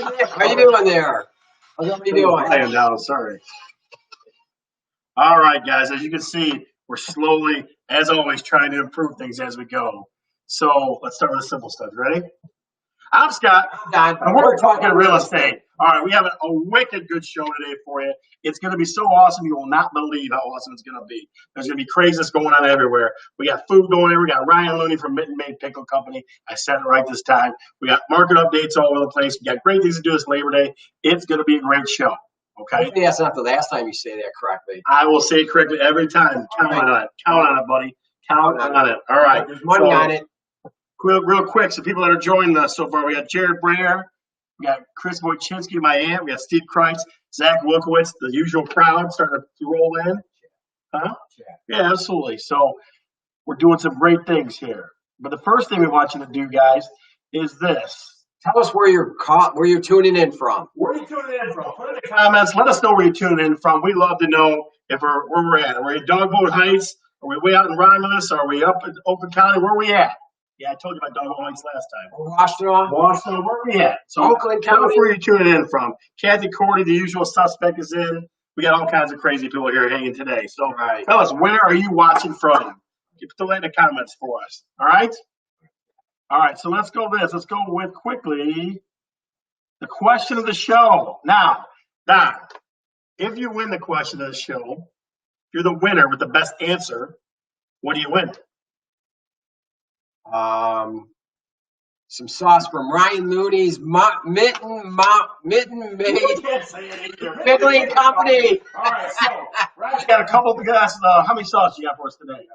How you doing there? How you doing? I am down. Sorry. All right, guys. As you can see, we're slowly, as always, trying to improve things as we go. So let's start with the simple stuff. Ready? I'm Scott, and we're talking real estate. All right, we have a wicked good show today for you. It's going to be so awesome, you will not believe how awesome it's going to be. There's going to be craziness going on everywhere. We got food going in. We got Ryan Looney from Mitten Pckling Company. I said it right this time. We got market updates all over the place. We got great things to do this Labor Day. It's going to be a great show. Okay? Hopefully that's not the last time you say that correctly. I will say it correctly every time. Count on it. Count on it, buddy. Count on it. All right. There's money on it. Real quick, so people that are joining us so far, we got Jarret Brayer, we got Chris Wojcinski, my aunt, we got Steve Kreitz, Zach Wilkowitz, the usual crowd starting to roll in. Huh? Yeah, absolutely. So we're doing some great things here. But the first thing we want you to do, guys, is this. Tell us where you're tuning in from. Where are you tuning in from? Put in the comments. Let us know where you're tuning in from. We love to know if where we're at. Are we in Dogboat Heights? Are we way out in Romulus? Are we up in Oakland County? Where are we at? Yeah, I told you about Dogboat Heights last time. Washtenaw, where are we at? So Oakland County. Tell us where you're tuning in from. Kathy Cordy, the usual suspect, is in. We got all kinds of crazy people here hanging today. So tell us, where are you watching from? Put that in the comments for us. All right? All right, so let's go this. Let's go with quickly the question of the show. Now, Don, if you win the question of the show, you're the winner with the best answer. What do you win? Some sauce from Ryan Looney's Mitten made Pckling Company. All right, so Ryan's got a couple of glasses. How many sauces you got for us today?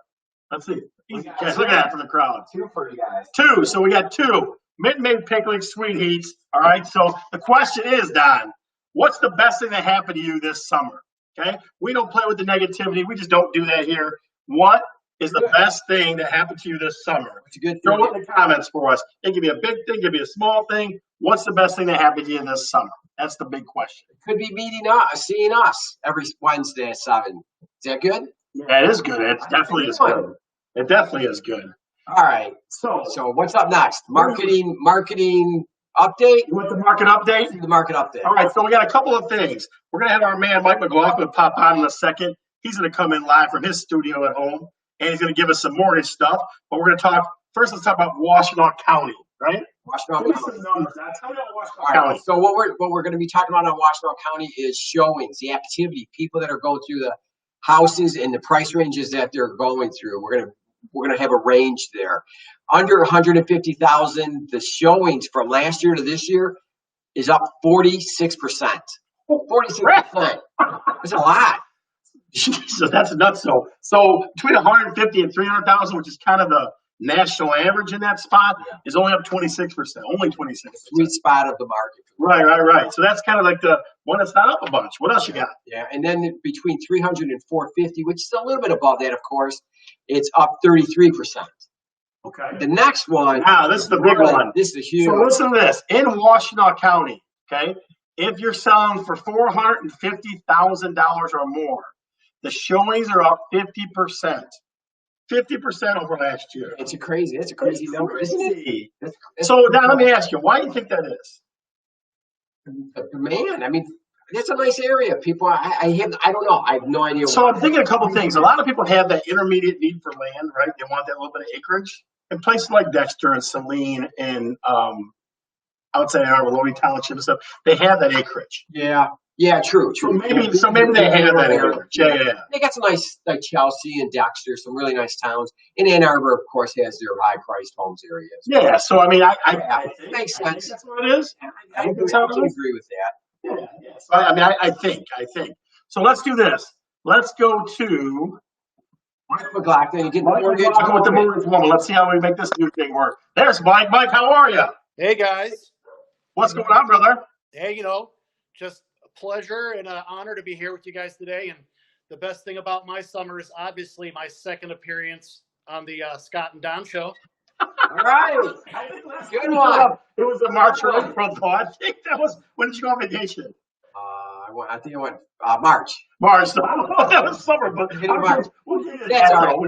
Let's see. Guys, look at that for the crowd. 2 for you guys. 2. So we got 2. Mitten made Pckling sweet heats. All right. So the question is, Don, what's the best thing that happened to you this summer? Okay. We don't play with the negativity. We just don't do that here. What is the best thing that happened to you this summer? It's a good thing. Throw it in the comments for us. It could be a big thing, it could be a small thing. What's the best thing that happened to you this summer? That's the big question. It could be seeing us every Wednesday at 7. Is that good? Yeah, it is good. It definitely is good. It definitely is good. All right. So what's up next? Marketing update? You want the market update? The market update. All right, so we got a couple of things. We're going to have our man Mike Mclaughlin pop on in a second. He's going to come in live from his studio at home, and he's going to give us some mortgage stuff. But we're going to talk – first, let's talk about Washtenaw County, right? Washtenaw County. County. So what we're going to be talking about on Washtenaw County is showings, the activity, people that are going through the houses and the price ranges that they're going through. We're gonna have a range there. Under 150,000, the showings from last year to this year is up 46%. 46%. That's a lot. So that's nuts. So between 150 and 300,000, which is kind of the national average in that spot, is only up 26%. Only 26%. Sweet spot of the market. Right. So that's kind of like the one that's not up a bunch. What else you got? Yeah, and then between 300 and 450, which is a little bit above that, of course, it's up 33%. Okay. The next one. Now, this is the big one. This is huge. So listen to this. In Washtenaw County, okay, if you're selling for $450,000 or more, the showings are up 50%. 50% over last year. It's a crazy number, isn't it? So now let me ask you, why do you think that is? Man, I mean, it's a nice area. People, I don't know. I have no idea. So I'm thinking a couple things. A lot of people have that intermediate need for land, right? They want that little bit of acreage. In places like Dexter and Saline and outside Ann Arbor, Looney Township and stuff, they have that acreage. Yeah, true. So maybe they have that acreage. Yeah. They got some nice, like Chelsea and Dexter, some really nice towns. And Ann Arbor, of course, has their high-priced homes areas. Yeah, so I mean, I it makes sense. That's what it is. I agree with that. Yeah. So, I mean, I think. So let's do this. Let's go to Mclaughlin. You get the mortgage. With the mortgage woman. Let's see how we make this new thing work. There's Mike. Mike, how are you? Hey, guys. What's going on, brother? Hey, just a pleasure and an honor to be here with you guys today. And the best thing about my summer is obviously my second appearance on the Scott and Don show. All right. Good one. It was a March or April, though. I think that was, when did you go on vacation? I think it went March. March. So I don't know if that was summer, but That's all right.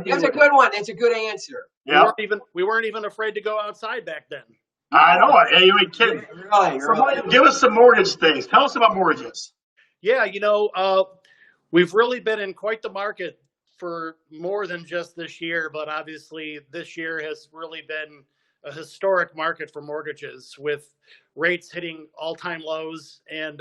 That's a good one. That's a good answer. Yeah. We weren't even afraid to go outside back then. I know it. Hey, you ain't kidding. Really, So, Mike, give us some mortgage things. Tell us about mortgages. Yeah, we've really been in quite the market for more than just this year, but obviously this year has really been a historic market for mortgages with rates hitting all-time lows. And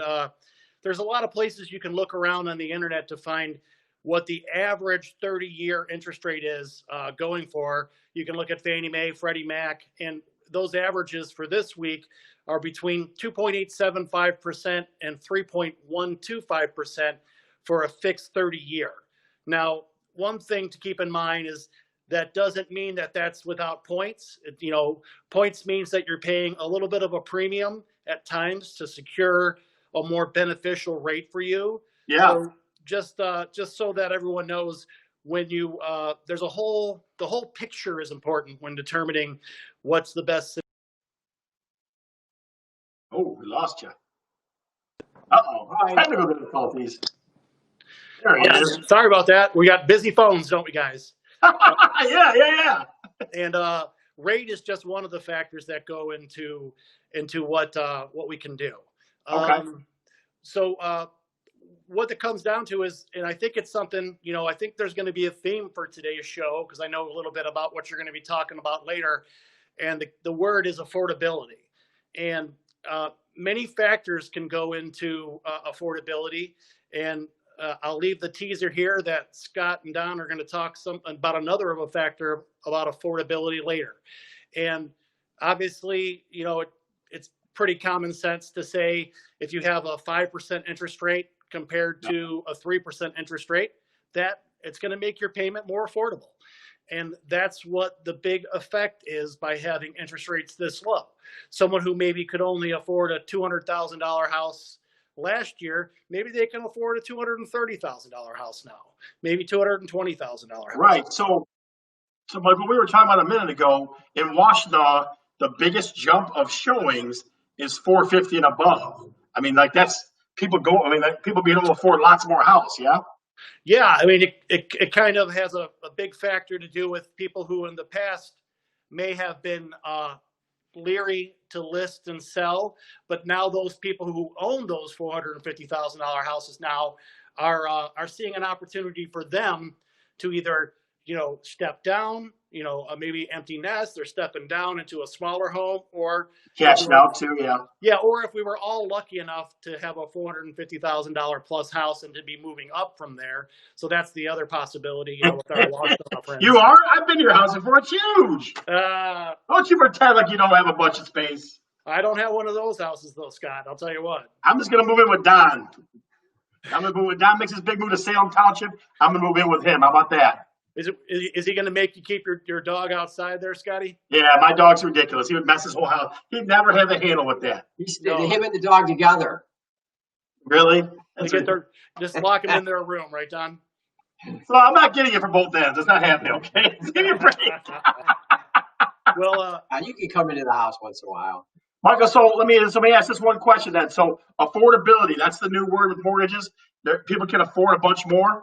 there's a lot of places you can look around on the internet to find what the average 30-year interest rate is going for. You can look at Fannie Mae, Freddie Mac, and those averages for this week are between 2.875% and 3.125% for a fixed 30-year. Now, one thing to keep in mind is that doesn't mean that that's without points. Points means that you're paying a little bit of a premium at times to secure a more beneficial rate for you. Yeah. So just so that everyone knows, when you the whole picture is important when determining what's the best. Oh, we lost you. Uh-oh. Technical difficulties. There he is. Sorry about that. We got busy phones, don't we, guys? Yeah. And rate is just one of the factors that go into what we can do. Okay. So what it comes down to is, and I think it's something, I think there's going to be a theme for today's show, because I know a little bit about what you're going to be talking about later. And the word is affordability. And many factors can go into affordability. And I'll leave the teaser here that Scott and Don are going to talk about another of a factor about affordability later. And obviously, it's pretty common sense to say if you have a 5% interest rate compared to a 3% interest rate, that it's going to make your payment more affordable. And that's what the big effect is by having interest rates this low. Someone who maybe could only afford a $200,000 house last year, maybe they can afford a $230,000 house now, maybe $220,000 house. Right. So like what we were talking about a minute ago, in Washtenaw, the biggest jump of showings is 450 and above. I mean, that's people being able to afford lots more house. Yeah. Yeah, I mean, it kind of has a big factor to do with people who in the past may have been leery to list and sell, but now those people who own those $450,000 houses now are seeing an opportunity for them to either step down, maybe empty nest, they're stepping down into a smaller home, or cash out too. Yeah, or if we were all lucky enough to have a $450,000 plus house and to be moving up from there. So that's the other possibility, with our Washtenaw friends. You are? I've been to your house before. It's huge. Don't you pretend like you don't have a bunch of space. I don't have one of those houses though, Scott. I'll tell you what. I'm just gonna move in with Don. Don makes his big move to Salem Township. I'm gonna move in with him. How about that? Is he going to make you keep your dog outside there, Scotty? Yeah, my dog's ridiculous. He would mess his whole house. He'd never have a handle with that. Him and the dog together. Really? Just lock him in their room, right, Don? So I'm not getting it for both ends. It's not happening, okay? Give me a break. Well, you can come into the house once in a while. Michael, so let me ask this one question then. So affordability, that's the new word with mortgages. People can afford a bunch more?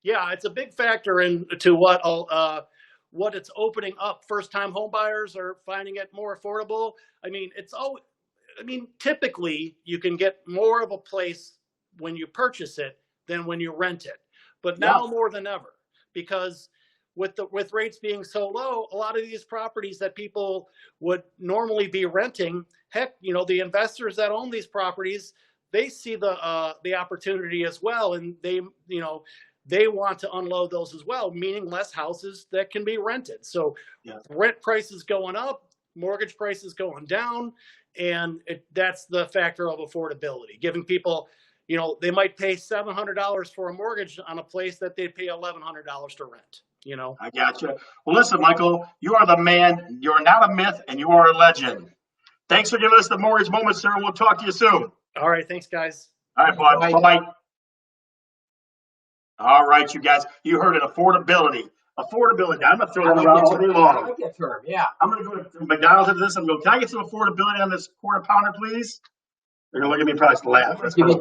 Yeah, it's a big factor into what it's opening up. First-time home buyers are finding it more affordable. I mean, typically you can get more of a place when you purchase it than when you rent it. But now more than ever, because with rates being so low, a lot of these properties that people would normally be renting, heck, the investors that own these properties, they see the opportunity as well, and they want to unload those as well, meaning less houses that can be rented. So rent prices going up, mortgage prices going down, and that's the factor of affordability, giving people, they might pay $700 for a mortgage on a place that they pay $1,100 to rent. I got you. Well, listen, Michael, you are the man. You are not a myth, and you are a legend. Thanks for giving us the mortgage moment, sir. We'll talk to you soon. All right. Thanks, guys. All right, bud. Bye-bye. All right, you guys. You heard it. Affordability. Affordability. I'm going to throw that around all day long. I like that term, yeah. I'm going to go to McDonald's after this. I'm going to go, can I get some affordability on this quarter pounder, please? They're going to look at me and probably laugh.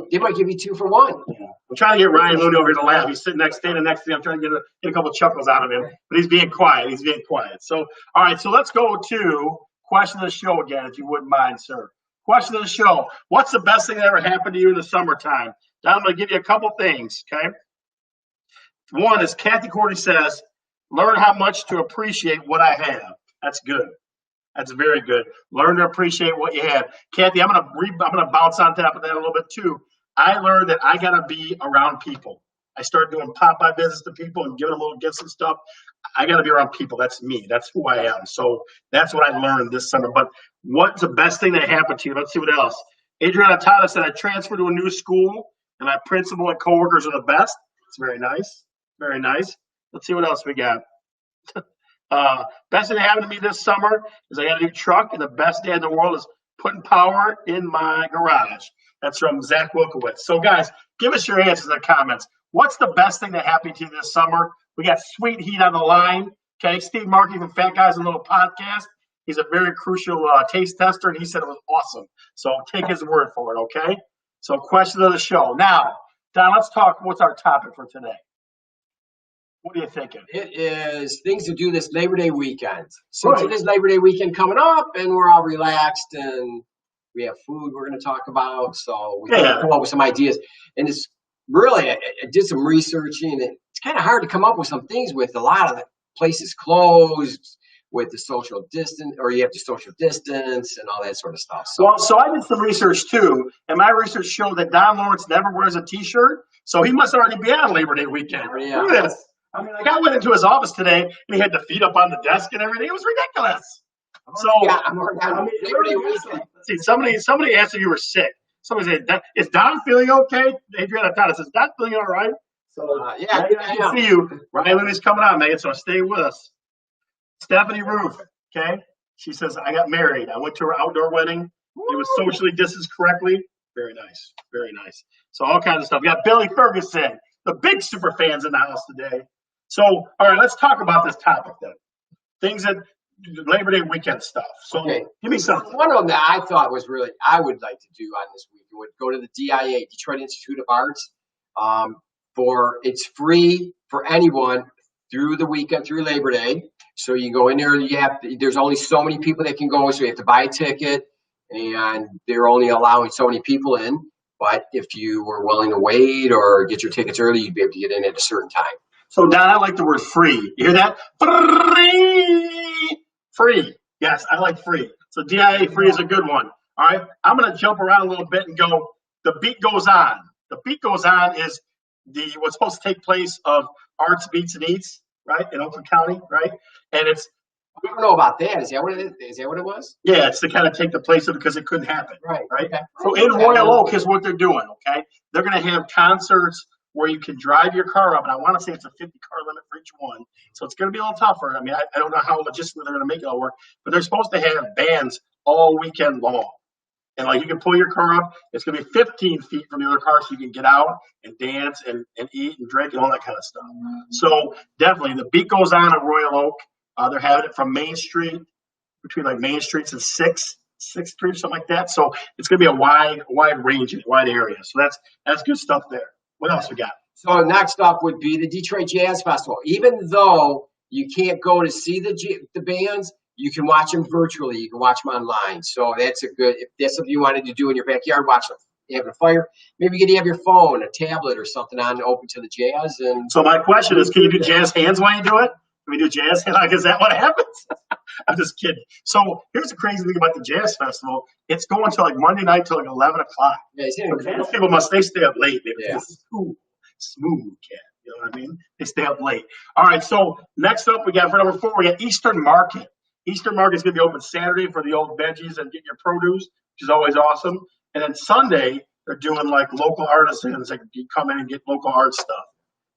They might give you 2 for 1. Yeah. I'm trying to get Ryan Looney over here to laugh. He's standing next to me. I'm trying to get a couple chuckles out of him, but he's being quiet. So, all right. So let's go to question of the show again, if you wouldn't mind, sir. Question of the show. What's the best thing that ever happened to you in the summertime? Now I'm going to give you a couple things, okay? One is Kathy Cordy says, learn how much to appreciate what I have. That's good. That's very good. Learn to appreciate what you have. Kathy, I'm gonna bounce on top of that a little bit too. I learned that I gotta be around people. I started doing pop-by visits to people and giving them little gifts and stuff. I gotta be around people. That's me. That's who I am. So that's what I learned this summer. But what's the best thing that happened to you? Let's see what else. Adriana Tata said I transferred to a new school and my principal and coworkers are the best. It's very nice. Very nice. Let's see what else we got. Best thing that happened to me this summer is I got a new truck, and the best day in the world is putting power in my garage. That's from Zach Wilkowitz. So, guys, give us your answers in the comments. What's the best thing that happened to you this summer? We got Sweet Heat on the line. Okay, Steve Markey from Fat Guys, a little podcast. He's a very crucial taste tester, and he said it was awesome. So take his word for it, okay? So, question of the show. Now, Don, let's talk. What's our topic for today? What are you thinking? It is things to do this Labor Day weekend. Since it is Labor Day weekend coming up and we're all relaxed and we have food we're going to talk about, so we can come up with some ideas. And it's really, I did some researching, and it's kind of hard to come up with some things with a lot of the places closed with the social distance, or you have to social distance and all that sort of stuff. So I did some research too, and my research showed that Don Lawrence never wears a T-shirt, so he must already be on Labor Day weekend. Yeah. Look at this. I mean, like I went into his office today, and he had the feet up on the desk and everything. It was ridiculous. Let's see, somebody asked if you were sick. Somebody said, "Is Don feeling okay?" Adriana Tata says, "Don feeling all right?" So I can see you. Ryan Looney's coming on, man. So stay with us. Stephanie Roof, okay? She says, "I got married. I went to her outdoor wedding. It was socially distanced correctly. Very nice, very nice. So all kinds of stuff. We got Billy Ferguson, the big super fans in the house today. So, all right, let's talk about this topic then. Things that Labor Day weekend stuff. So, give me something. One of them that I thought was really, I would like to do on this weekend would go to the DIA, Detroit Institute of Arts. It's free for anyone through the weekend, through Labor Day. So you go in there, there's only so many people that can go, so you have to buy a ticket, and they're only allowing so many people in. But if you were willing to wait or get your tickets early, you'd be able to get in at a certain time. So, Don, I like the word free. You hear that? Free. Free. Yes, I like free. So, DIA free is a good one. All right. I'm going to jump around a little bit and go, the beat goes on. The beat goes on is what's supposed to take place of Arts, Beats, and Eats, right, in Oakland County, right? And it's, I don't know about that. Is that what it is? Is that what it was? Yeah, it's to kind of take the place of it because it couldn't happen. Right. Okay. So in Royal Oak is what they're doing, okay? They're going to have concerts where you can drive your car up, and I want to say it's a 50-car limit for each one. So it's going to be a little tougher. I mean, I don't know how logistically they're going to make it all work, but they're supposed to have bands all weekend long. And, like, you can pull your car up. It's going to be 15 feet from the other car so you can get out and dance and eat and drink and all that kind of stuff. So definitely the beat goes on at Royal Oak. They're having it from Main Street, between like Main Streets and 6th Street, something like that. So it's going to be a wide range, wide area. So that's good stuff there. What else we got? So next up would be the Detroit Jazz Festival. Even though you can't go to see the bands, you can watch them virtually. You can watch them online. So that's if that's something you wanted to do in your backyard, having a fire. Maybe you can have your phone, a tablet, or something on open to the jazz. And so my question is, can you do jazz hands while you do it? Can we do jazz hands? Like, is that what happens? I'm just kidding. So here's the crazy thing about the Jazz Festival. It's going till like Monday night till like 11 o'clock. Yeah, most people they stay up late. Yeah. This is smooth cat. You know what I mean? They stay up late. All right. So next up, we got for number 4, we got Eastern Market. Eastern Market is going to be open Saturday for the old veggies and get your produce, which is always awesome. And then Sunday, they're doing like local artisans that can come in and get local art stuff.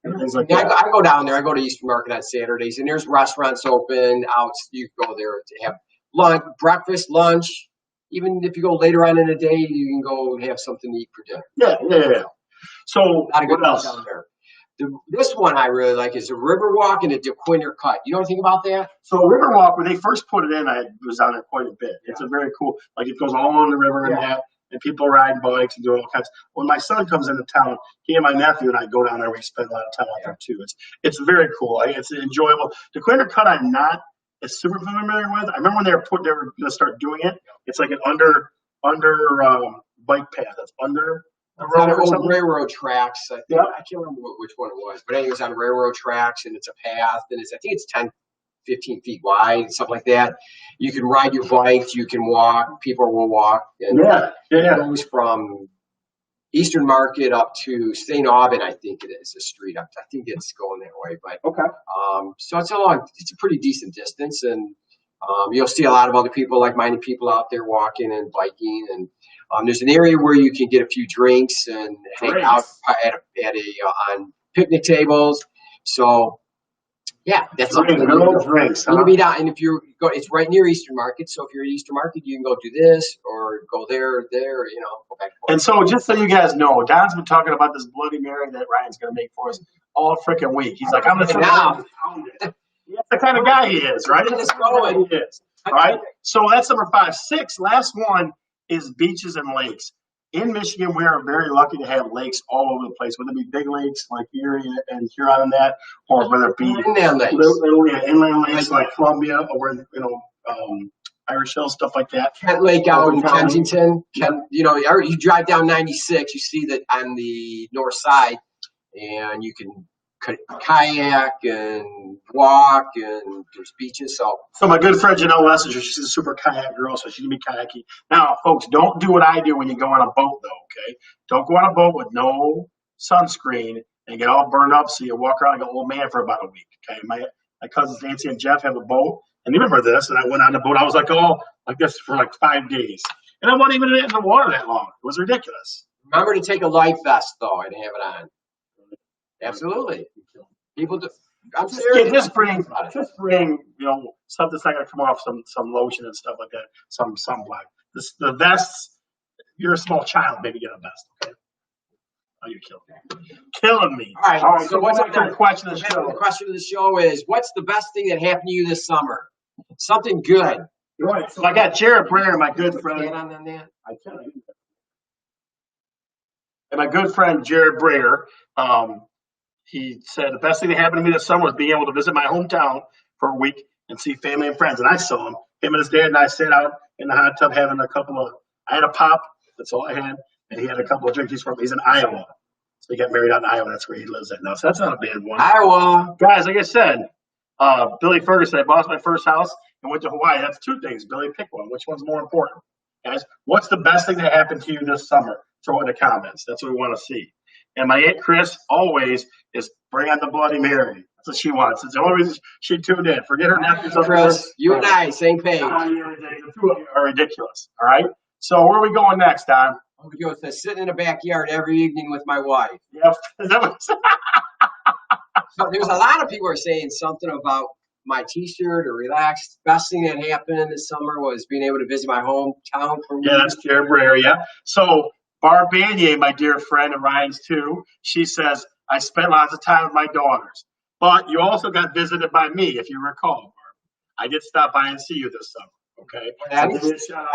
And things like that. I go down there. I go to Eastern Market on Saturdays, and there's restaurants open out. You go there to have lunch, breakfast, lunch. Even if you go later on in the day, you can go have something to eat for dinner. Yeah. So what else? Down there. This one I really like is the Riverwalk and the DeQuinter Cut. You know anything about that? So Riverwalk, when they first put it in, I was on it quite a bit. It's a very cool, like it goes all along the river and that. And people riding bikes and doing all kinds. When my son comes into town, he and my nephew and I go down there. We spend a lot of time out there too. It's very cool. It's enjoyable. The Quinter Cut, I'm not is super familiar with. I remember when they were going to start doing it. It's like an under bike path. That's under the It's on road or old something. railroad tracks. I think Yeah. I can't remember which one it was, but anyway, it's on railroad tracks, and it's a path, and I think it's 10, 15 feet wide, something like that. You can ride your bike, you can walk. People will walk, and it goes from Eastern Market up to St. Aubin. I think it is a street. I think it's going that way, but so it's a pretty decent distance, and you'll see a lot of other people, like-minded people out there walking and biking, and there's an area where you can get a few drinks and hang out on picnic tables. So, yeah, that's something. Drinks. You can be down, and if you go, it's right near Eastern Market. So if you're at Eastern Market, you can go do this or go there, go back. And so, just so you guys know, Don's been talking about this Bloody Mary that Ryan's going to make for us all freaking week. He's like, I'm going to now. That's the kind of guy he is, right? It's going. He is. All right. So that's number 5. 6. Last one is beaches and lakes. In Michigan, we are very lucky to have lakes all over the place, whether it be big lakes like Erie and Huron and that, or whether it be inland lakes, inland lakes like Columbia, or where Irish Hill, stuff like that. Kent Lake out in Kensington. You drive down 96, you see that on the north side, and you can kayak and walk, and there's beaches. So my good friend Janelle Lessinger, she's a super kayak girl, so she can be kayaking. Now, folks, don't do what I do when you go on a boat, though. Okay, don't go on a boat with no sunscreen and get all burned up, so you walk around like an old man for about a week. Okay, my cousins Nancy and Jeff have a boat, and you remember this? And I went on the boat. I was like this for like 5 days, and I wasn't even in the water that long. It was ridiculous. Remember to take a life vest, though, and have it on. Absolutely. People do. I'm serious. Just bring something that's not going to come off, some lotion and stuff like that, some sunblock. The vests, you're a small child, maybe get a vest, okay? Oh, you're killing me. All right. So what's the question of the show? The question of the show is, what's the best thing that happened to you this summer? Something good. Right. So I got Jarret Brayer, my good friend. And my good friend Jarret Brayer, he said the best thing that happened to me this summer was being able to visit my hometown for a week and see family and friends. And I saw him. Him and his dad and I sat out in the hot tub having I had a pop. That's all I had. And he had a couple of drinks. He's in Iowa. So he got married out in Iowa. That's where he lives at now. So that's not a bad one. Iowa. Guys, like I said, Billy Ferguson, I bought my first house and went to Hawaii. That's 2 things. Billy, pick one. Which one's more important? Guys, what's the best thing that happened to you this summer? Throw it in the comments. That's what we want to see. And my Aunt Chris always is bring on the Bloody Mary. That's what she wants. It's the only reason she tuned in. Forget her nephews. Chris, you and I, same page. The 2 of you are ridiculous. All right? So where are we going next, Don? I'm going to sitting in the backyard every evening with my wife. Yep. So there's a lot of people are saying something about my T-shirt or relaxed. Best thing that happened this summer was being able to visit my hometown for a week. Yeah, that's Jarret Brayer, yeah. So Barb Banier, my dear friend, and Ryan's too, she says, I spent lots of time with my daughters. But you also got visited by me, if you recall, Barb. I did stop by and see you this summer, okay? I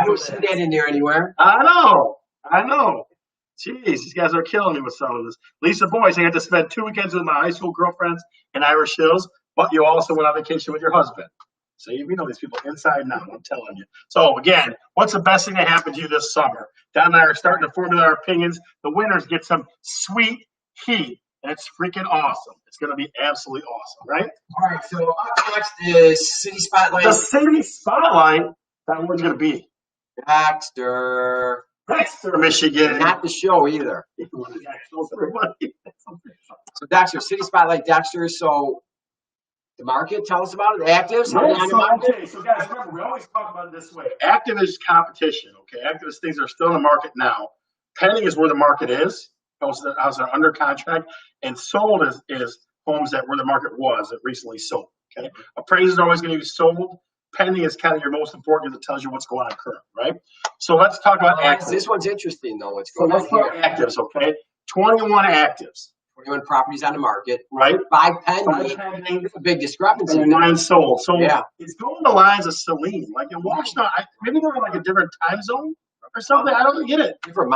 don't see that in there anywhere. I know. Jeez, these guys are killing me with some of this. Lisa Boyce, I got to spend 2 weekends with my high school girlfriends in Irish Hills, but you also went on vacation with your husband. So we know these people inside and out, I'm telling you. So, again, what's the best thing that happened to you this summer? Don and I are starting to formulate our opinions. The winners get some sweet heat, and it's freaking awesome. It's going to be absolutely awesome, right? All right, so up next is City Spotlight. The City Spotlight, that one's going to be Dexter, Michigan. Not the show either. So Dexter, City Spotlight, Dexter. So the market, tell us about it. Actives. So guys, remember, we always talk about it this way. Active is competition, okay? Active is things that are still in the market now. Pending is where the market is. Houses that are under contract. And sold is homes that where the market was that recently sold, okay? Appraised is always going to be sold. Pending is kind of your most important because it tells you what's going on current, right? So let's talk about actives. This one's interesting, though. What's going on here? Actives, okay? 21 actives. 21 properties on the market. Right. 5 pending. There's a big discrepancy. And 9 sold. So yeah. It's going the lines of Saline. Like in Washtenaw, maybe they're in like a different time zone or something. I don't get it. Different.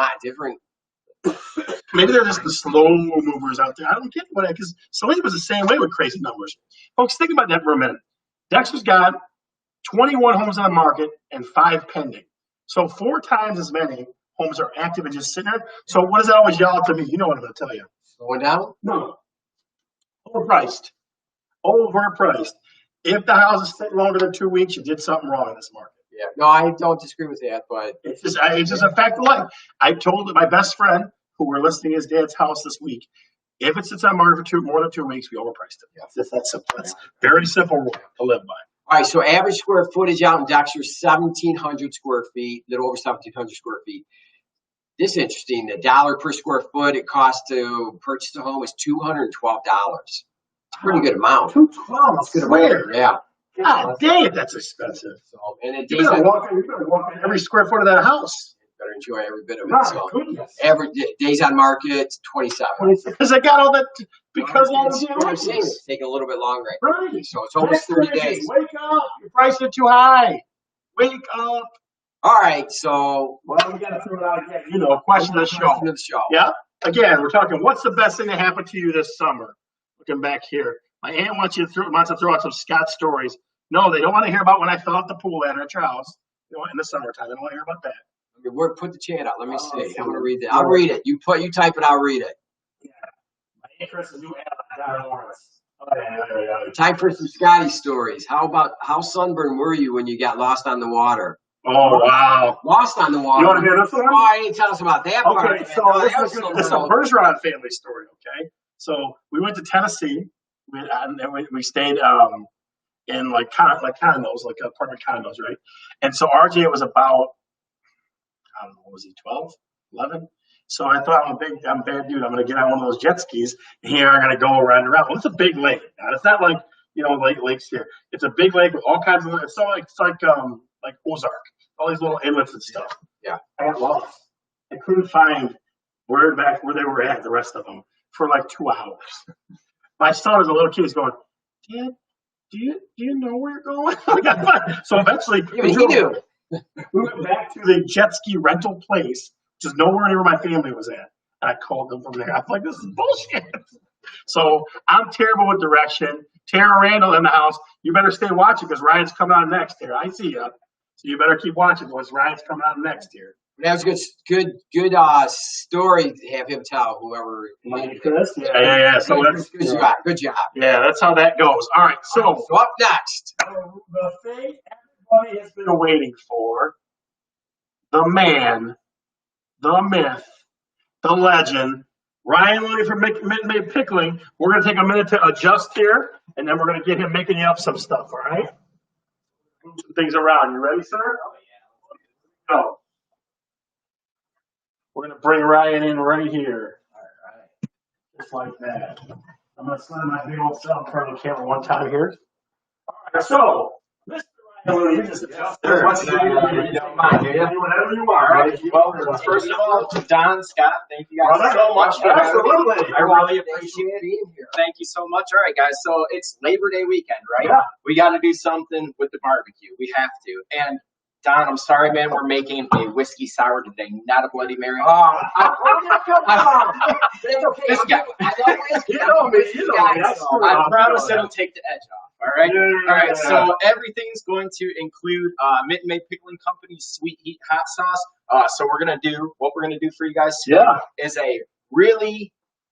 Maybe they're just the slow movers out there. I don't get it. Because Saline was the same way with crazy numbers. Folks, think about that for a minute. Dexter's got 21 homes on the market and 5 pending. So 4 times as many homes are active and just sitting there. So what does that always yell out to me? You know what I'm going to tell you. Going down? No. Overpriced. Overpriced. If the house is sitting longer than 2 weeks, you did something wrong in this market. Yeah. No, I don't disagree with that, but It's just a fact of life. I told my best friend, who we're listing his dad's house this week, if it sits on market for more than 2 weeks, we overpriced it. It's that simple. That's very simple rule to live by. all right. So average square footage out in Dexter, 1,700 square feet, a little over 1,700 square feet. This is interesting. The dollar per square foot it costs to purchase a home is $212. It's a pretty good amount. $212. That's good amount. Yeah. God dang it, that's expensive. So, and it You days better on, walk in every square foot of that house. better enjoy every bit of it. My So goodness. average days on market, 27. Because I got all that, because all It's, the what I'm saying, it's taking a little bit longer. Right. So it's almost 30 days. Wake up. Your prices are too high. Wake up. All right. So Well, we got to throw it out again. You know, question of the show. question of the show. Yeah. Again, we're talking, what's the best thing that happened to you this summer? Looking back here. My aunt wants to throw out some Scott stories. No, they don't want to hear about when I fell out the pool at your house. In the summertime. They don't want to hear about that. Put the chat out. Let me see. I'm gonna read it. I'll read it. You type it. I'll read it. Yeah. My interest in new Alan Lawrence. Oh, yeah. Time for some Scotty stories. How sunburned were you when you got lost on the water? Oh, wow. Lost on the water. You want to hear this one? Oh, I didn't tell us about that part. Okay, so this is a Bergeron family story, okay? So we went to Tennessee, and we stayed in like condos, like apartment condos, right? And so RJ was about, I don't know, what was he, 12, 11? So I thought, I'm a bad dude. I'm going to get on one of those jet skis, and here I'm going to go around and around. Well, it's a big lake. Now, it's not like, lakes here. It's a big lake with all kinds of, it's like Ozark, all these little inlets and stuff. Yeah. I got lost. I couldn't find where they were at, the rest of them, for like 2 hours. My son, as a little kid, is going, Dad, do you know where you're going? So eventually, Even he knew. we went back to the jet ski rental place, which is nowhere near where my family was at. And I called them from there. I'm like, this is bullshit. So I'm terrible with direction. Tara Randall in the house. You better stay watching because Ryan's coming on next here. I see you. So you better keep watching because Ryan's coming on next here. That was good story to have him tell whoever. Chris? Yeah. So that's good job. Yeah, that's how that goes. All right. So up next. The thing everybody has been waiting for, the man, the myth, the legend, Ryan Looney from Mitten Pckling. We're going to take a minute to adjust here, and then we're going to get him making you up some stuff, all right? Move some things around. You ready, sir? Oh, yeah. Go. We're going to bring Ryan in right here. All right. Just like that. I'm going to slide my big old self in front of the camera one time here. All right, so, Mr. Ryan Looney, you just adjust. Sure. You don't mind, do you? Do whatever you want. All right. Well, first of all, to Don, Scott, thank you guys so much for having me. Absolutely. I really appreciate being here. Thank you so much. All right, guys. So it's Labor Day weekend, right? Yeah. We got to do something with the barbecue. We have to. And Don, I'm sorry, man. We're making a whiskey sour today, not a Bloody Mary. This guy. You know me. I promise it'll take the edge off. All right. All right. So everything's going to include Mitten Pckling Company's Sweet Heat hot sauce. So what we're gonna do for you guys today is a really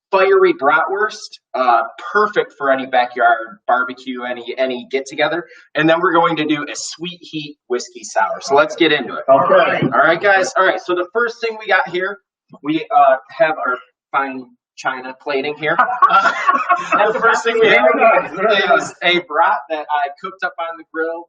fiery bratwurst, perfect for any backyard barbecue, any get together. And then we're going to do a Sweet Heat whiskey sour. So let's get into it. Okay. All right, guys. All right. So the first thing we got here, we have our fine China plating here. And the first thing we have is a brat that I cooked up on the grill.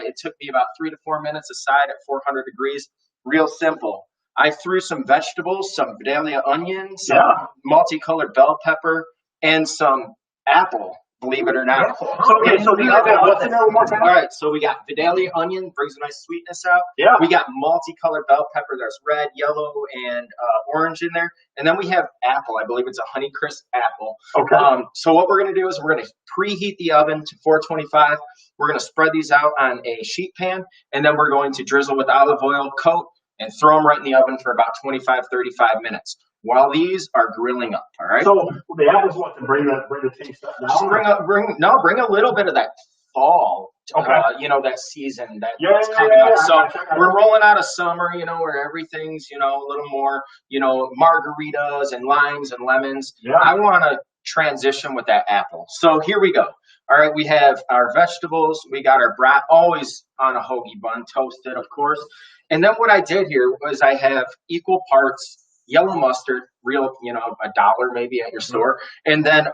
It took me about 3 to 4 minutes aside at 400 degrees. Real simple. I threw some vegetables, some Vidalia onions, some multicolored bell pepper, and some apple, believe it or not. So we got what's in there one more time? All right, so we got Vidalia onion, brings a nice sweetness out. Yeah. We got multicolored bell pepper. There's red, yellow, and orange in there. And then we have apple. I believe it's a Honeycrisp apple. Okay. So what we're going to do is we're going to preheat the oven to 425. We're going to spread these out on a sheet pan, and then we're going to drizzle with olive oil, coat, and throw them right in the oven for about 25, 35 minutes while these are grilling up. All right. So the apples want to bring the taste up. Just bring a little bit of that fall. Okay. You know, that season that's coming up. So we're rolling out of summer, you know, where everything's, you know, a little more, you know, margaritas and limes and lemons. Yeah. I want to transition with that apple. So here we go. All right, we have our vegetables. We got our brat, always on a hoagie bun, toasted, of course. And then what I did here was I have equal parts yellow mustard, real, you know, $1 maybe at your store, and then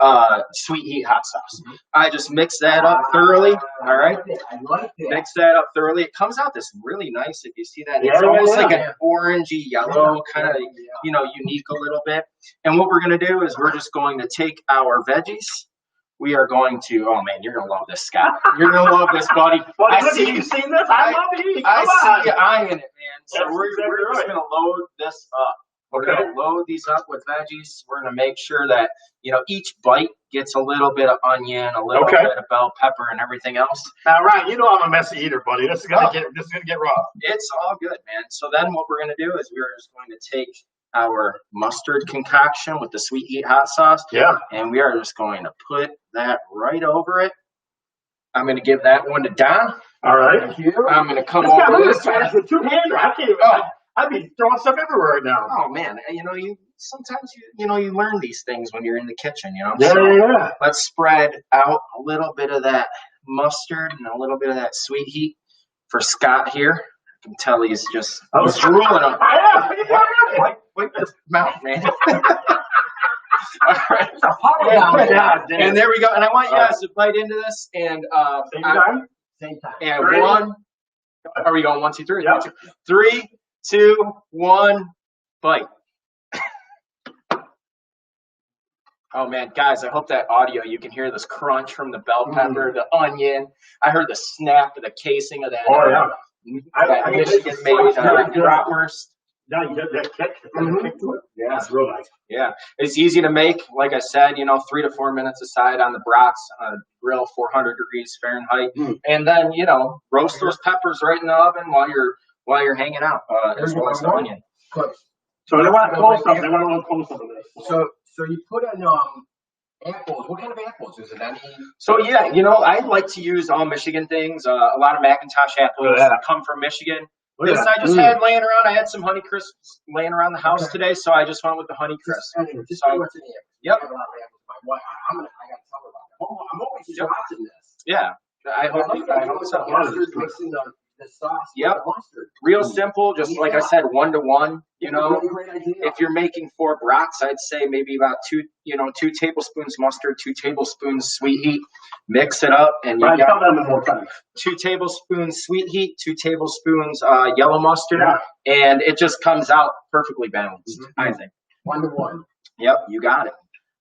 sweet heat hot sauce. I just mix that up thoroughly. All right, I like that. mix that up thoroughly. It comes out this really nice. If you see that, it's Yeah, almost yeah, like an orangey yellow, kind of, you know, unique a little bit. And what we're gonna do is we're just going to take our veggies. We are going to, oh man, you're gonna love this, Scott. You're gonna love this, buddy. Well, I look, see you seen this? I love to eat. I Come on. see you eyeing it, man. So That's we're exactly just right. gonna load this up. We're Okay. gonna load these up with veggies. We're gonna make sure that, you know, each bite gets a little bit of onion, a little Okay. bit of bell pepper, and everything else. Now, Ryan, you know I'm a messy eater, buddy. This is gonna get rough. It's all good, man. So then what we're gonna do is we're just going to take our mustard concoction with the sweet heat hot sauce, Yeah. and we are just going to put that right over it. I'm gonna give that one to Don. All right. Thank you. I'm gonna come This guy, over look at this this guy. way. It's with two-hander. I can't even. I'd be throwing stuff everywhere right now. Oh man, you know, you sometimes you learn these things when you're in the kitchen, you know. Yeah, So yeah. let's spread out a little bit of that mustard and a little bit of that sweet heat for Scott here. I can tell he's just drooling on. Wipe his mouth, man. All right. And there we go. And I want you guys to bite into this and Same time? Same time. and Ready? one. Are we going 1, 2, 3? Yep. 1, 2, 3, 2, 1, bite. Oh man, guys, I hope that audio, you can hear this crunch from the bell pepper, the onion. I heard the snap of the casing of that. Oh, yeah. That Michigan made bratwurst. Now you get that kick. Kick to it. Yeah. That's real nice. Yeah, it's easy to make. Like I said, you know, 3 to 4 minutes aside on the brats on a grill, 400 degrees Fahrenheit, and then you know, roast those peppers right in the oven while you're hanging out, as well as the onion. So they want to close something. They want a little close up of this. So you put in apples. What kind of apples is it? So yeah, you know, I like to use all Michigan things. A lot of Macintosh apples come from Michigan. This I just had laying around. I had some Honey Crisps laying around the house today, so I just went with the Honey Crisp. Just what's in here. Yep. I got to tell her about that. I'm always just watching this. Yeah. I hope so. Mustard mixing the sauce. Yep. With the mustard. Real simple, just like I said, 1 to 1. You know, Really great idea. if you're making 4 brats, I'd say maybe about 2 tablespoons mustard, 2 tablespoons sweet heat. Mix it up, and you Right, got tell them more time. 2 tablespoons sweet heat, 2 tablespoons yellow mustard, and it just comes out perfectly balanced, I think. 1 to 1. Yep, you got it.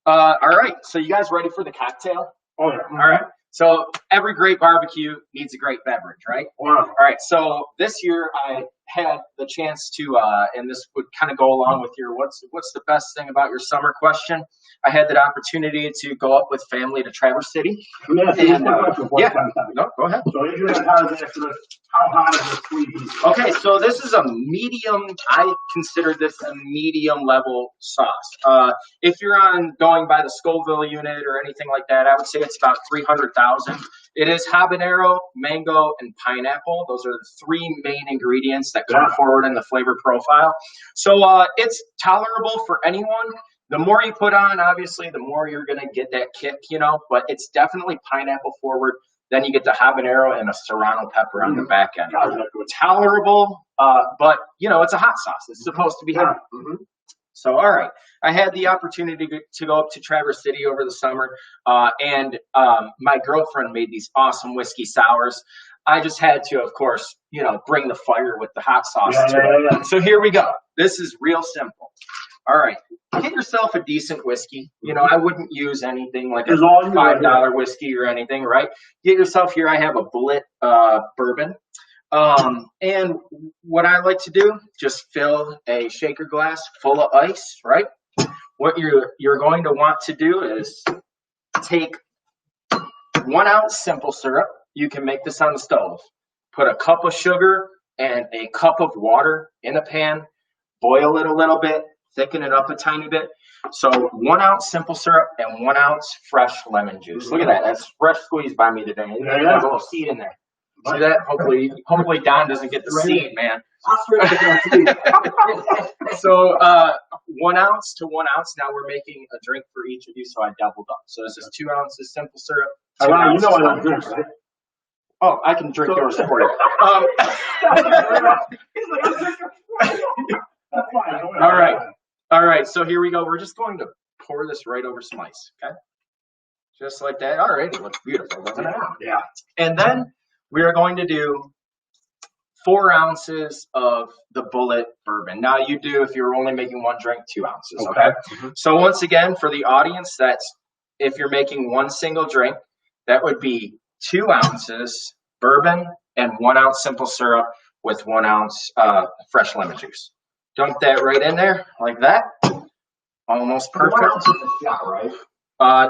All right, so you guys ready for the cocktail? Oh, yeah. All right. So every great barbecue needs a great beverage, right? Wow. All right. So this year I had the chance to, and this would kind of go along with your what's the best thing about your summer question. I had that opportunity to go up with family to Traverse City. No, go ahead. So you're doing how hot is the sweet heat? Okay, so this is a medium. I consider this a medium level sauce. If you're going by the Scoville unit or anything like that, I would say it's about 300,000. It is habanero, mango, and pineapple. Those are the 3 main ingredients that come forward in the flavor profile. So it's tolerable for anyone. The more you put on, obviously, the more you're going to get that kick, you know, but it's definitely pineapple forward. Then you get the habanero and a serrano pepper on the back end. Tolerable, but, you know, it's a hot sauce. It's supposed to be hot. So, all right. I had the opportunity to go up to Traverse City over the summer, and my girlfriend made these awesome whiskey sours. I just had to, of course, you know, bring the fire with the hot sauce to it. So here we go. This is real simple. All right. Get yourself a decent whiskey. You know, I wouldn't use anything like a $5 whiskey or anything, right? Get yourself here. I have a Bullet bourbon. And what I like to do, just fill a shaker glass full of ice, right? What you're going to want to do is take 1 ounce simple syrup. You can make this on the stove. Put a cup of sugar and a cup of water in a pan. Boil it a little bit. thicken it up a tiny bit. So 1 ounce simple syrup and 1 ounce fresh lemon juice. Look at that. That's fresh squeezed by me today. There's a little seed in there. See that? Hopefully Don doesn't get the seed, man. So 1 ounce to 1 ounce. Now we're making a drink for each of you, so I doubled up. So this is 2 ounces simple syrup. You know I don't drink, right? Oh, I can drink yours for you. All right. So here we go. We're just going to pour this right over some ice, okay? Just like that. All right. It looks beautiful, doesn't it? Yeah. And then we are going to do 4 ounces of the Bullet bourbon. Now you do, if you're only making one drink, 2 ounces, okay? So once again, for the audience, that's if you're making one single drink, that would be 2 ounces bourbon and 1 ounce simple syrup with 1 ounce fresh lemon juice. Dunk that right in there like that. Almost perfect. 1 ounce is a shot, right?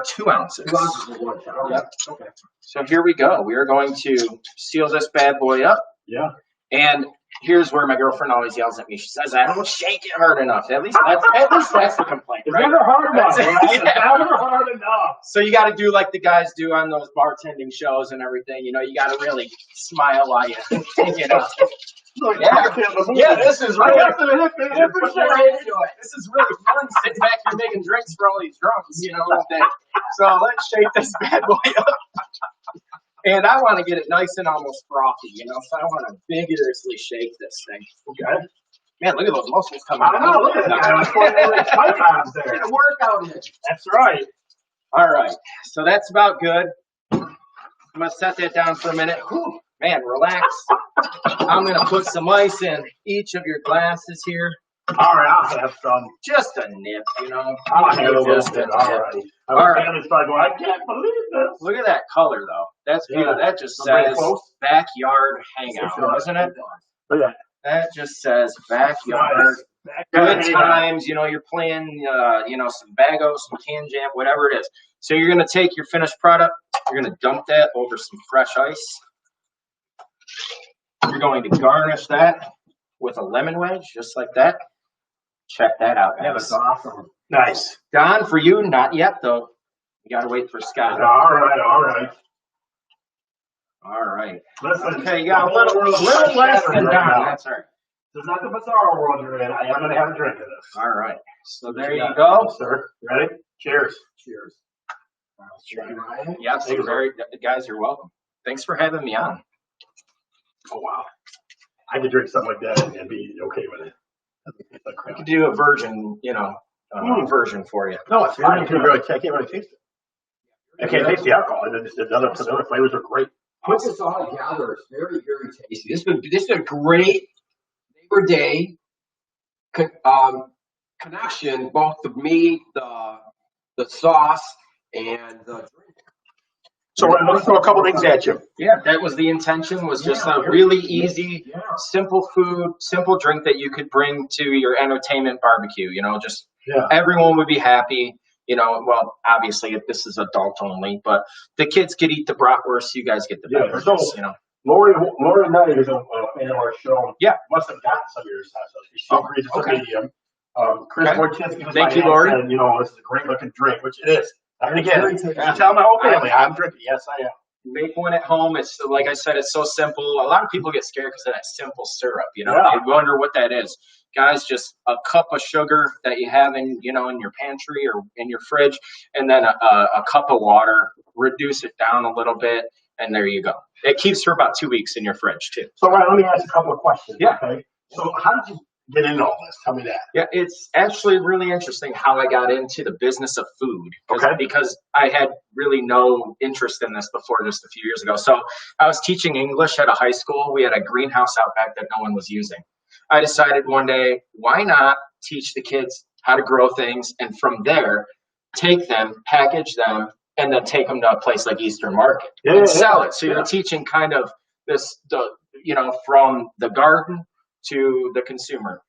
2 ounces. 2 ounces is 1 shot. Yep. Okay. So here we go. We are going to seal this bad boy up. Yeah. And here's where my girlfriend always yells at me. She says, I don't shake it hard enough. At least that's the complaint. It's right? never hard enough, right? Yeah. It's never hard enough. So you got to do like the guys do on those bartending shows and everything. You know, you got to really smile while you take it up. Yeah, this is really this is really fun. Sit back here making drinks for all these drunks, you know. So let's shake this bad boy up. And I want to get it nice and almost frothy, you know. So I want to vigorously shake this thing. Okay. Man, look at those muscles coming out. I know, look at that. There. Get a workout in. That's right. All right. So that's about good. I'm going to set that down for a minute. Whew. Man, relax. I'm going to put some ice in each of your glasses here. All right, I'll have some. Just a nip, you know. I'll have a little Just bit. a All nip. right. All right. Family's probably going, I can't believe this. Look at that color, though. That's beautiful. Yeah. That just Bring it says close. backyard hangout, doesn't it? Look at that. That just says backyard. Good times, you know, you're playing, you know, some bagos, some can jam, whatever it is. So you're going to take your finished product, you're going to dump that over some fresh ice. You're going to garnish that with a lemon wedge, just like that. Check that out, guys. Yeah, that's awesome. Nice. Don, for you, not yet, though. You got to wait for Scott. All right. All right. Listen, Okay, you got a little less than right Don. now. That's all right. This is not the bizarre world you're in. I am going to have a drink of this. All right. So there you go. Sir, ready? Cheers. Cheers. Yes, guys, you're welcome. Thanks for having me on. Oh, wow. I could drink something like that and be okay with it. I could do a version, you know, version for you. No, it's fine. I can't really taste it. I can't taste the alcohol. The other flavors are great. Put this all together. It's very, very tasty. This is a great Labor Day connection, both the meat, the sauce, and the drink. So let's throw a couple things at you. Yeah, that was the intention, was just a really easy, simple food, simple drink that you could bring to your entertainment barbecue. You know, just everyone would be happy. You know, well, obviously this is adult only, but the kids could eat the bratwurst. You guys get the beverages, so, you know. Lori and I is a fan of our show. Yeah. Must have gotten some of your stuff. So she agrees it's a medium. Chris Wojcinski was Thank you, Lori. And, you know, this is a great looking drink, which it is. And again, I tell my whole family, I'm drinking. Yes, I am. Make one at home. It's like I said, it's so simple. A lot of people get scared because of that simple syrup. You know, they wonder what that is. Guys, just a cup of sugar that you have in your pantry or in your fridge, and then a cup of water. Reduce it down a little bit, and there you go. It keeps for about 2 weeks in your fridge too. So, Ryan, let me ask a couple of questions. Yeah. Okay. So, how did you get into all this? Tell me that. Yeah, it's actually really interesting how I got into the business of food. Because I had really no interest in this before just a few years ago. So I was teaching English at a high school. We had a greenhouse out back that no one was using. I decided one day, why not teach the kids how to grow things, and from there, take them, package them, and then take them to a place like Eastern Market and sell it. So you're teaching kind of from the garden to the consumer.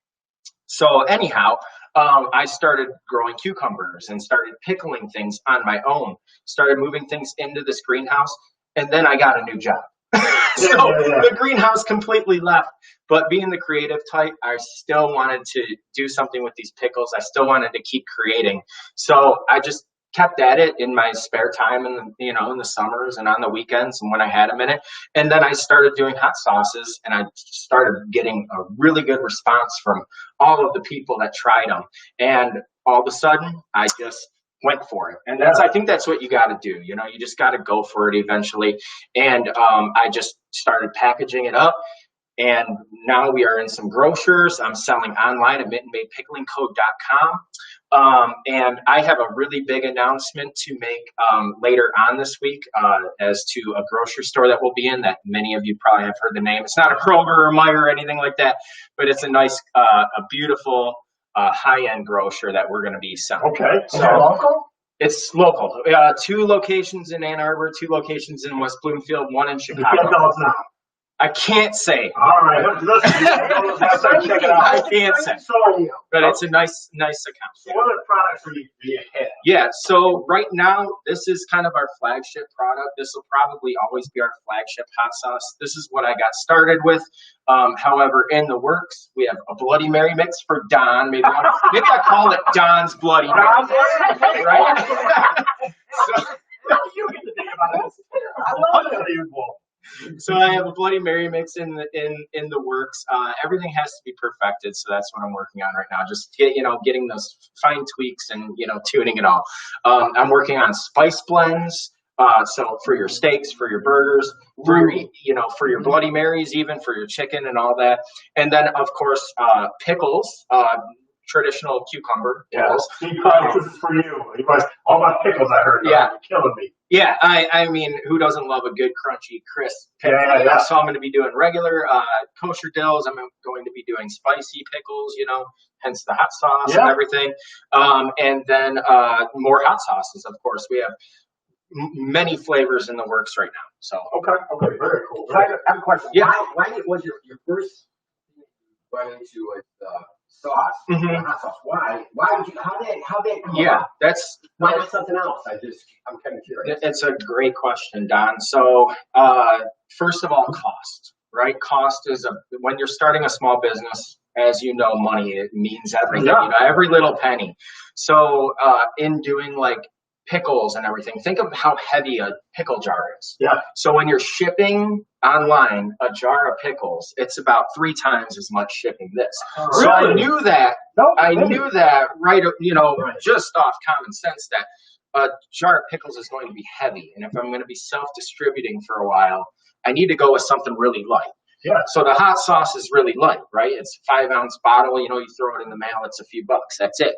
So anyhow, I started growing cucumbers and started pickling things on my own, started moving things into this greenhouse, and then I got a new job. The greenhouse completely left. But being the creative type, I still wanted to do something with these pickles. I still wanted to keep creating. So I just kept at it in my spare time and, in the summers and on the weekends and when I had a minute. And then I started doing hot sauces, and I started getting a really good response from all of the people that tried them. And all of a sudden, I just went for it. And I think that's what you got to do. You just got to go for it eventually. And I just started packaging it up. And now we are in some grocers. I'm selling online at mittenmadePcklingCo.com. And I have a really big announcement to make later on this week as to a grocery store that we'll be in that many of you probably have heard the name. It's not a Kroger or Meijer or anything like that, but it's a nice, a beautiful high-end grocer that we're going to be selling. Okay. So local? It's local. 2 locations in Ann Arbor, 2 locations in West Bloomfield, 1 in Chicago. You can't tell us now. I can't say. All right. Listen, check it out. I can't say. But it's a nice account. So what other products do you have? Yeah, so right now, this is kind of our flagship product. This will probably always be our flagship hot sauce. This is what I got started with. However, in the works, we have a Bloody Mary mix for Don. Maybe I call it Don's Bloody Mary. Right? You get to think about this. I love it. So I have a Bloody Mary mix in the works. Everything has to be perfected, so that's what I'm working on right now. Just getting those fine tweaks and tuning it all. I'm working on spice blends. So for your steaks, for your burgers, for your Bloody Marys, even for your chicken and all that. And then of course pickles. Traditional cucumber pickles. This is for you. You guys, all my pickles, I heard. Yeah. You're killing me. Yeah, I mean, who doesn't love a good crunchy, crisp pickle? Yeah. So I'm going to be doing regular kosher dills. I'm going to be doing spicy pickles, hence the hot sauce and everything. And then more hot sauces, of course. We have many flavors in the works right now. So Okay, very cool. I have a question. Yeah. Why was your first run into with sauce, hot sauce? Why did you? How did it come about? Why not something else? I'm kind of curious. It's a great question, Don. So first of all, cost, right? Cost is when you're starting a small business, as you know, money, it means everything. Every little penny. So in doing like pickles and everything, think of how heavy a pickle jar is. Yeah. So when you're shipping online a jar of pickles, it's about 3 times as much shipping this. So I knew that. Right. Just off common sense that a jar of pickles is going to be heavy, and if I'm going to be self-distributing for a while, I need to go with something really light. Yeah. So the hot sauce is really light, right? It's a 5-ounce bottle. You throw it in the mail. It's a few bucks. That's it.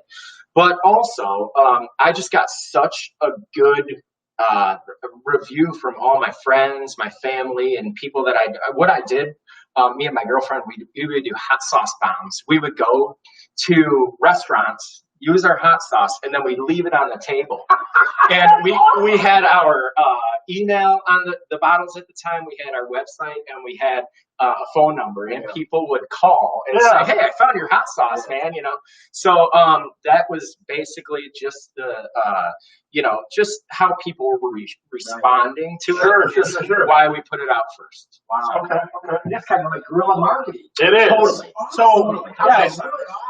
But also, I just got such a good review from all my friends, my family, and people that what I did, me and my girlfriend, we would do hot sauce bombs. We would go to restaurants, use our hot sauce, and then we leave it on the table. And we had our email on the bottles at the time. We had our website, and we had a phone number, and people would call and say, "Hey, I found your hot sauce, man." So that was basically just the just how people were responding to it. Sure. Why we put it out first. Wow. Okay. That's kind of like guerrilla marketing. It is. Totally. So, guys,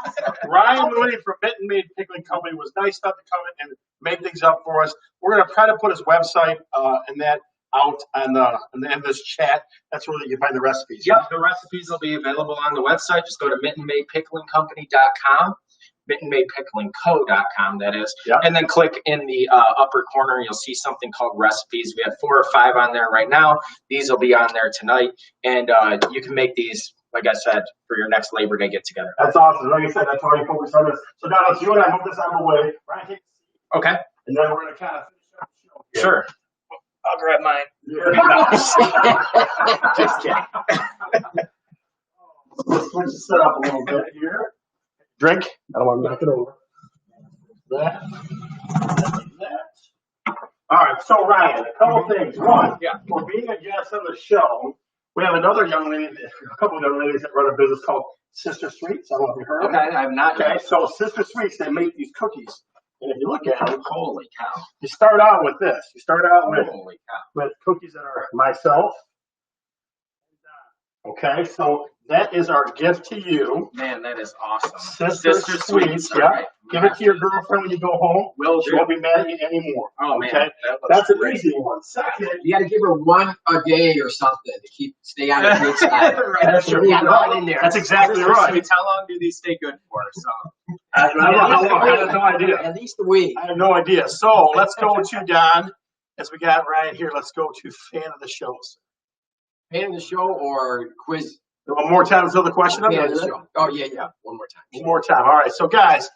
Awesome. Ryan Looney from Mitten Made Pckling Company was nice enough to come in and make things up for us. We're going to try to put his website and that out on the end of this chat. That's where you can find the recipes. Yep, the recipes will be available on the website. Just go to mittenmadepcklingcompany.com, mittenmadepcklingco.com, that is. Yep. And then click in the upper corner. You'll see something called recipes. We have 4 or 5 on there right now. These will be on there tonight. And you can make these, like I said, for your next Labor Day get together. That's awesome. Like I said, that's why you focus on this. So now let's you and I move this out of the way. Right? Okay. And then we're going to kind of finish up the show. Sure. I'll grab mine. Just kidding. Let's switch the setup a little bit here. Drink. I don't want to knock it over. That. All right. So Ryan, a couple things. One, for being a guest on the show, we have another young lady, a couple of young ladies that run a business called Sister Sweets. I don't know if you heard of it. Okay, I have not. Okay. So Sister Sweets, they make these cookies. And if you look at them, Holy cow. you start out with this. You start out with Holy cow. cookies that are myself, Okay, so that is our gift to you. Man, that is awesome. Sister Sweets. All Yeah. right. Give it to your girlfriend when you go home. Will She do. won't be mad at you anymore. Oh, man. Okay? That's an easy one. Second. You got to give her one a day or something to stay on the good side. Right. That's true. You got right in there. That's exactly Sister right. Sweets, how long do these stay good for? So I don't know how long. I have no idea. At least a week. I have no idea. So let's go to Don, as we got right here. Let's go to fan of the shows. Fan of the show or quiz? One more time until the question. Fan of the show. Oh, yeah. One more time. One more time. All right. So, guys,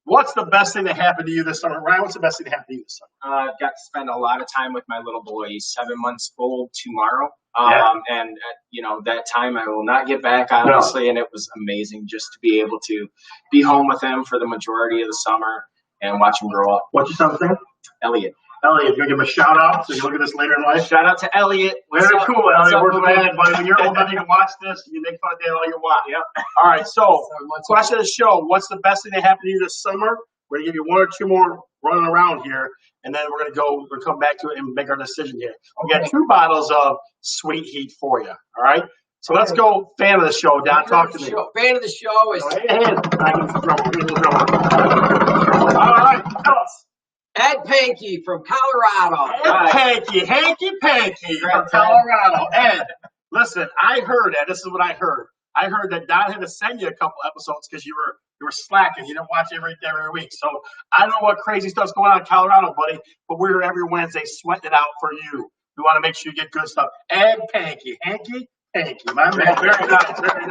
what's the best thing that happened to you this summer? Ryan, what's the best thing that happened to you this summer? I've got to spend a lot of time with my little boy. He's 7 months old tomorrow. And that time I will not get back, obviously. And it was amazing just to be able to be home with him for the majority of the summer and watch him grow up. What's your son's name? Elliot. Elliot, you give him a shout out so you look at this later in life. Shout out to Elliot. Very cool, Elliot. We're glad, buddy. When you're old enough, you can watch this. You can make fun of Dad all you want. Yep. All right, so question of the show. What's the best thing that happened to you this summer? We're going to give you one or two more running around here, and then we're going to come back to it and make our decision here. We got 2 bottles of Sweet Heat for you, all right? So let's go fan of the show. Don, talk to me. Fan of the show is all right, tell us. Ed Pankey from Colorado. Hanky Panky from Colorado. Ed, listen, I heard, Ed, this is what I heard. I heard that Don had to send you a couple episodes because you were slacking. You didn't watch every week. So I don't know what crazy stuff's going on in Colorado, buddy, but we're here every Wednesday sweating it out for you. We want to make sure you get good stuff. Ed Pankey, Hanky Panky, my man. Very nice. Very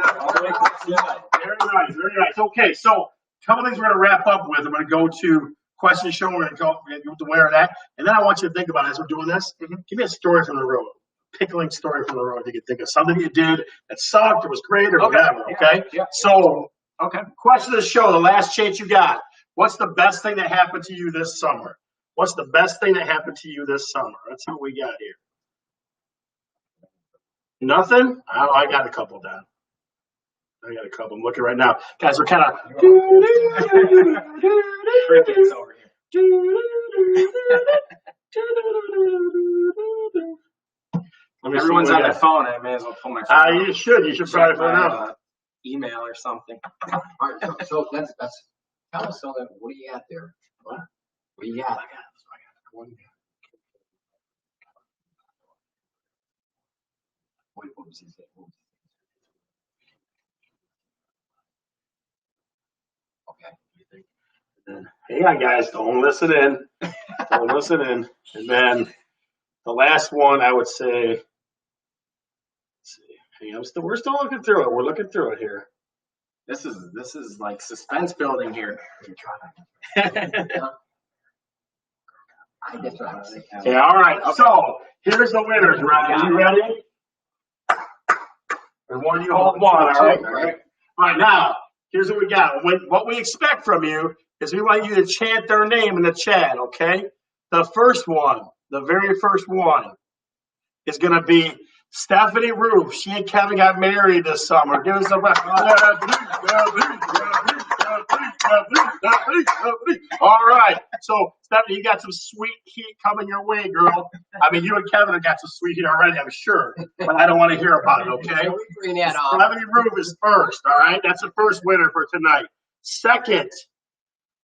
nice. Okay, so a couple things we're going to wrap up with. I'm going to go to question show. We're going to go with the winner of that. And then I want you to think about it as we're doing this. Give me a story from the road. Pckling story from the road. You can think of something you did that sucked or was great or whatever. Okay? Yeah. So, question of the show, the last chance you got. What's the best thing that happened to you this summer? What's the best thing that happened to you this summer? Let's see what we got here. Nothing? Oh, I got a couple, Don. I got a couple. I'm looking right now. Guys, we're kind of. Crickets over here. Everyone's on their phone. I may as well pull my phone out. You should probably phone out. Email or something. All right, so that's tell us. So then, what do you got there? What do you got? I got one. What was he saying? Okay. Hang on, guys. Don't listen in. Don't listen in. And then the last one, I would say. Let's see. Hang on, we're still looking through it. We're looking through it here. This is like suspense building here. Okay, all right. So here's the winners, Ryan. Are you ready? And one you hold one, all right? All right, now, here's what we got. What we expect from you is we want you to chant their name in the chat, okay? The first one, the very first one, is going to be Stephanie Roof. She and Kevin got married this summer. Give us a all right. So, Stephanie, you got some sweet heat coming your way, girl. I mean, you and Kevin have got some sweet heat already, I'm sure. But I don't want to hear about it, okay? Stephanie Roof is first, all right? That's the first winner for tonight. Second,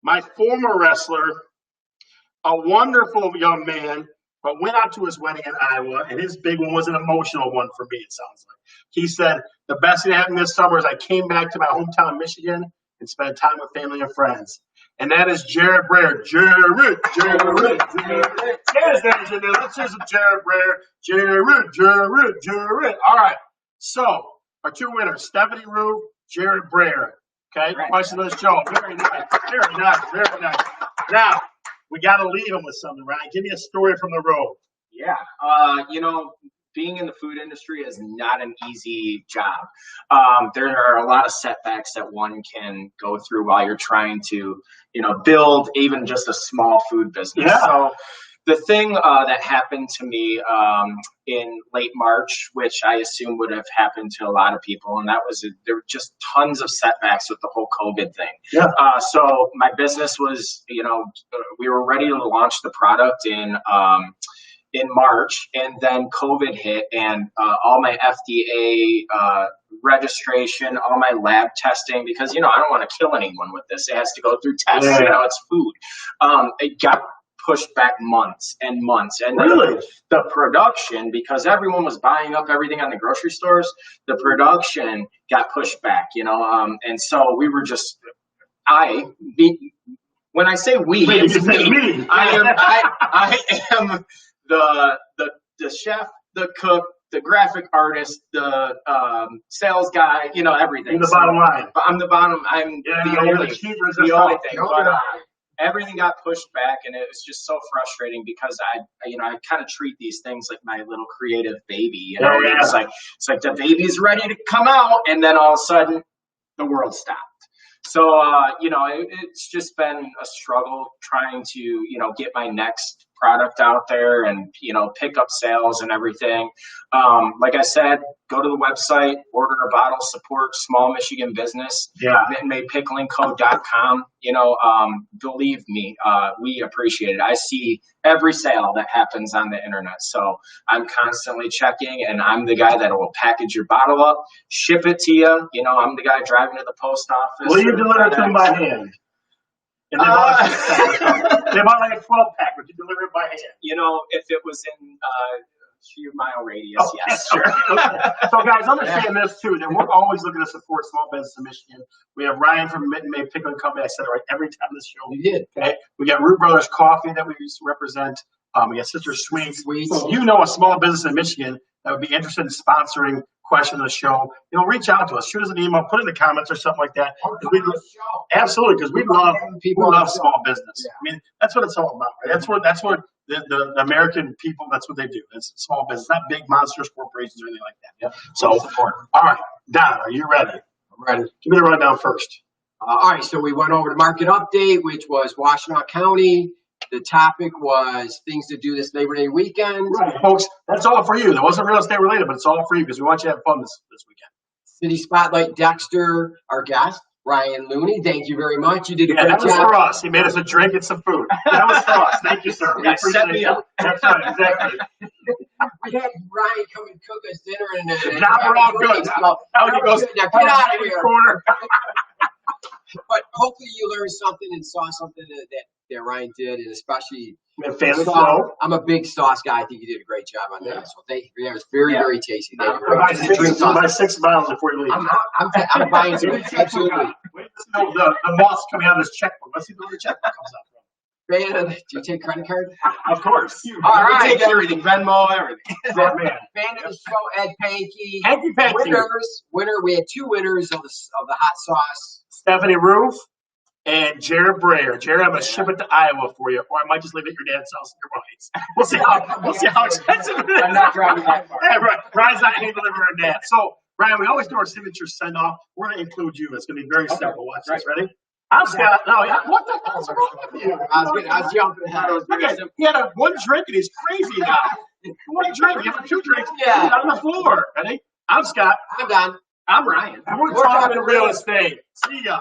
my former wrestler, a wonderful young man, but went out to his wedding in Iowa, and his big one was an emotional one for me, it sounds like. He said, the best thing that happened this summer is I came back to my hometown, Michigan, and spent time with family and friends. And that is Jarret Brayer. Jarret. Yes, ladies and gentlemen, this is Jarret Brayer. Jarret. All right. So, our 2 winners, Stephanie Rue, Jarret Brayer. Okay, question of the show. Very nice. Now, we got to leave them with something, right? Give me a story from the road. Yeah. Being in the food industry is not an easy job. There are a lot of setbacks that one can go through while you're trying to, build even just a small food business. Yeah. So the thing that happened to me in late March, which I assume would have happened to a lot of people, and that was there were just tons of setbacks with the whole COVID thing. Yeah. So my business was, we were ready to launch the product in in March, and then COVID hit, and all my FDA registration, all my lab testing, because I don't want to kill anyone with this. It has to go through tests. Yeah. It's food. It got pushed back months and months, and Really? the production, because everyone was buying up everything on the grocery stores, the production got pushed back. And so we were just when I say we, it's me. I am the chef, the cook, the graphic artist, the sales guy, everything. You're the bottom line. I'm the bottom. I'm the only thing. But, everything got pushed back, and it was just so frustrating because I kind of treat these things like my little creative baby. It's like the baby's ready to come out, and then all of a sudden, the world stopped. So, it's just been a struggle trying to, get my next product out there and, pick up sales and everything. Like I said, go to the website, order a bottle, support small Michigan business. Yeah. MittenPcklingCo.com. Believe me, we appreciate it. I see every sale that happens on the internet. So I'm constantly checking, and I'm the guy that will package your bottle up, ship it to you. I'm the guy driving to the post office. Will you deliver it to them by hand? If they bought like a 12-pack, would you deliver it by hand? If it was in a few mile radius, yes, sure. Okay. So, guys, understand this, too, that we're always looking to support small business in Michigan. We have Ryan from Mitten Pckling Company. I said it right every time this show. You did. Okay. We got Root Brothers Coffee that we used to represent. We got Sister Sweets. So a small business in Michigan that would be interested in sponsoring question of the show, reach out to us. Shoot us an email, put it in the comments or something like that. Absolutely, because we love small business. Yeah. I mean, that's what it's all about. Right? That's what the American people, that's what they do. It's small business, not big monstrous corporations or anything like that. Yep. So, all right, Don, are you ready? I'm ready. Give me the rundown first. All right, so we went over the market update, which was Washtenaw County. The topic was things to do this Labor Day weekend. Right, folks, that's all for you. That wasn't real estate related, but it's all for you because we want you to have fun this weekend. City Spotlight Dexter, our guest, Road-Ryan Looney. Thank you very much. You did a great job. That was for us. He made us a drink and some food. That was for us. Thank you, sir. We set me up. That's right, exactly. We had Ryan come and cook us dinner and Now we're all good. Now get out of here. Corner. But hopefully you learned something and saw something that Ryan did, and especially family flow. I'm a big sauce guy. I think you did a great job on that. So thank you for that. It was very, very tasty. Thank you very much. Buy 6 bottles before you leave. I'm buying some. Absolutely. Wait, the moth's coming out of this checkbook. Let's see where the checkbook comes out from. Fan, do you take credit card? Of course. All right. We take everything. Venmo, everything. That man. Fan of the show, Ed Pankey. Hanky Panky. We had 2 winners of the hot sauce. Stephanie Roof and Jarret Brayer. Jarret, I'm going to ship it to Iowa for you, or I might just leave it at your dad's house in your buddies. We'll see how expensive it is. I'm not driving that far. Yeah, right. Ryan's not going to deliver her dad. So, Ryan, we always do our signature send-off. We're going to include you. It's going to be very simple. Watch this. Ready? I'm Scott. No, what the hell's wrong with you? I was jumping ahead. Okay, he had one drink and he's crazy now. One drink, you have 2 drinks. Yeah. He's on the floor. Ready? I'm Scott. I'm done. I'm Ryan. And we're talking real estate. See ya.